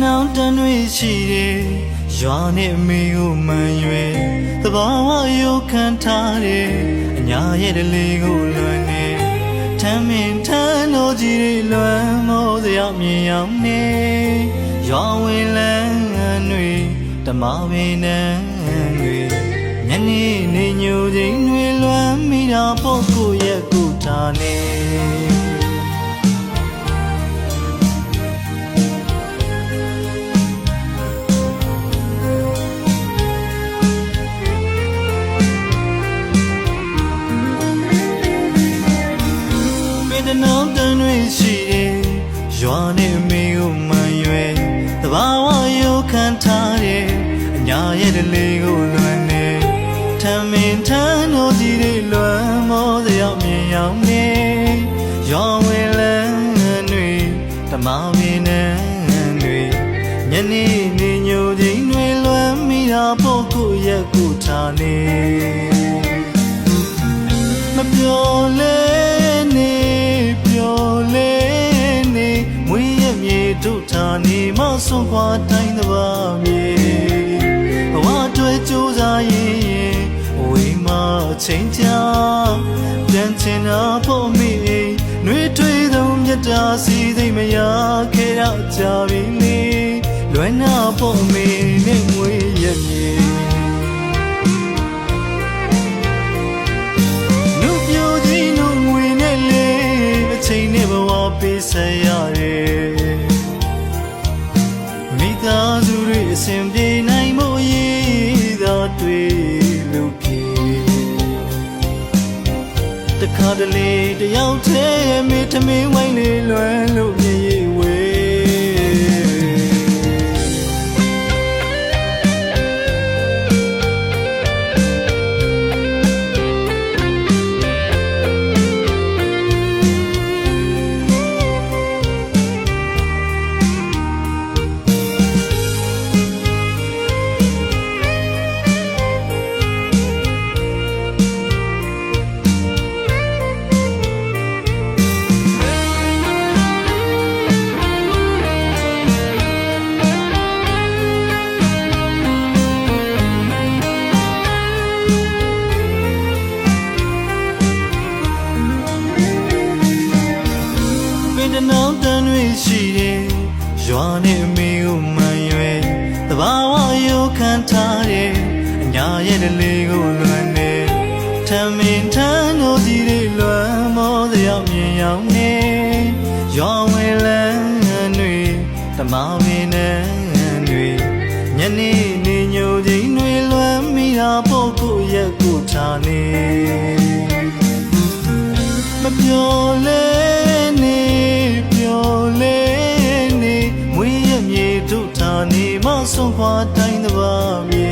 နောင်တန်တွေရှိတယ်ရွာနဲ့အမေကိုမှန်ရွယ်သဘာဝရုပ်ခံထားတယ်အညာရဲ့တလေးကိုလွန်နေထမ်းမင်ထမ်းတော်ကြီးတွေလွမ်းမောစရာမြင်ရောက်နေရွာဝင်လန်းတွေဓမ္မပင်နန်းတွေညနေနေညိုချိန်တွေလွမ်းမိတာပေါ့ကိုရဲ့ကိုထားနေနောင်တန်တွေရှိတယ်ရွာနဲ့အမေကိုမှန်ရွယ်သဘာဝရုပ်ခံထားတယ်အညာရဲ့တလေးကိုလွန်နေထမ်းမင်ထမ်းတော်ကြီးတွေလွမ်းမောစရာမြင်ရောက်နေရွာဝင်လန်းတွေဓမ္မပင်နန်းတွေညနေနေညိုချိန်တွေလွမ်းမိတာပေါ့ကိုရဲ့ကိုထားနေမပြောလဲတို့ထားနေမဆုံးခွာတိုင်းသဘာမြေဘဝတွေ့ကြိုးစားရင်ဝိမချိန်ချပြန်ချင်တာဖို့မိနှွေးထွေးသောမြတ်တာစီသိမရခဲ့ရကြပြီလေလွယ်နာဖို့မိနဲ့ငွေရမြေနုပြိုကြီးနုငွေနဲ့လေအချိန်နဲ့ဘဝပေးဆက်ရတယ်သာသူတွေအစဉ်ပြေနိုင်မှုရည်သာတွေ့လို့ဖြစ်တခါတလေတယောက်တည်းမေထမင်းဝိုင်းလေးလွယ်လို့မြည်ရည်ဝေနောင်တန်တွေရှိတယ်ရွာနဲ့အမေကိုမှန်ရွယ်သဘာဝရုပ်ခံထားတယ်အညာရဲ့တလေးကိုလွန်နေထမ်းမင်ထမ်းတော်ကြီးတွေလွမ်းမောစရာမြင်ရောက်နေရွာဝင်လန်းတွေဓမ္မပင်နန်းတွေညနေနေညိုချိန်တွေလွမ်းမိတာပေါ့ကိုရဲ့ကိုထားနေမပြောလဲနေမဆုံးခွာတိုင်းသဘာမြေ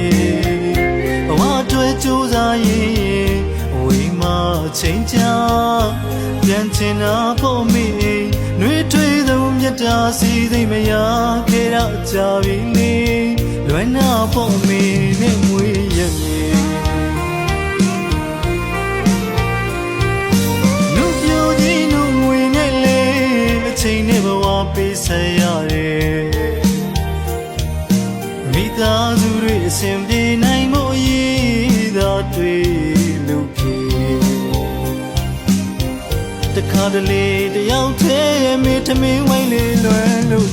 ဘဝတွေ့ကြိုးစားရင်ဝိမချိန်ချပြန်ချင်တာဖို့မိနှွေးထွေးသောမြတ်တာစီသိမရခဲ့ရကြပြီလေလွယ်နာဖို့မိနဲ့မွေးရမြေနုပြိုကြီးနုငွေနဲ့လေအချိန်နဲ့ဘဝပေးဆက်ရတယ်မိသားစုတွေအစဉ်ပြေနိုင်မှုရည်သာတွေ့လို့ဖြစ်တခါတလေတယောက်တည်းမေထမင်းဝိုင်းလေးလွယ်လို့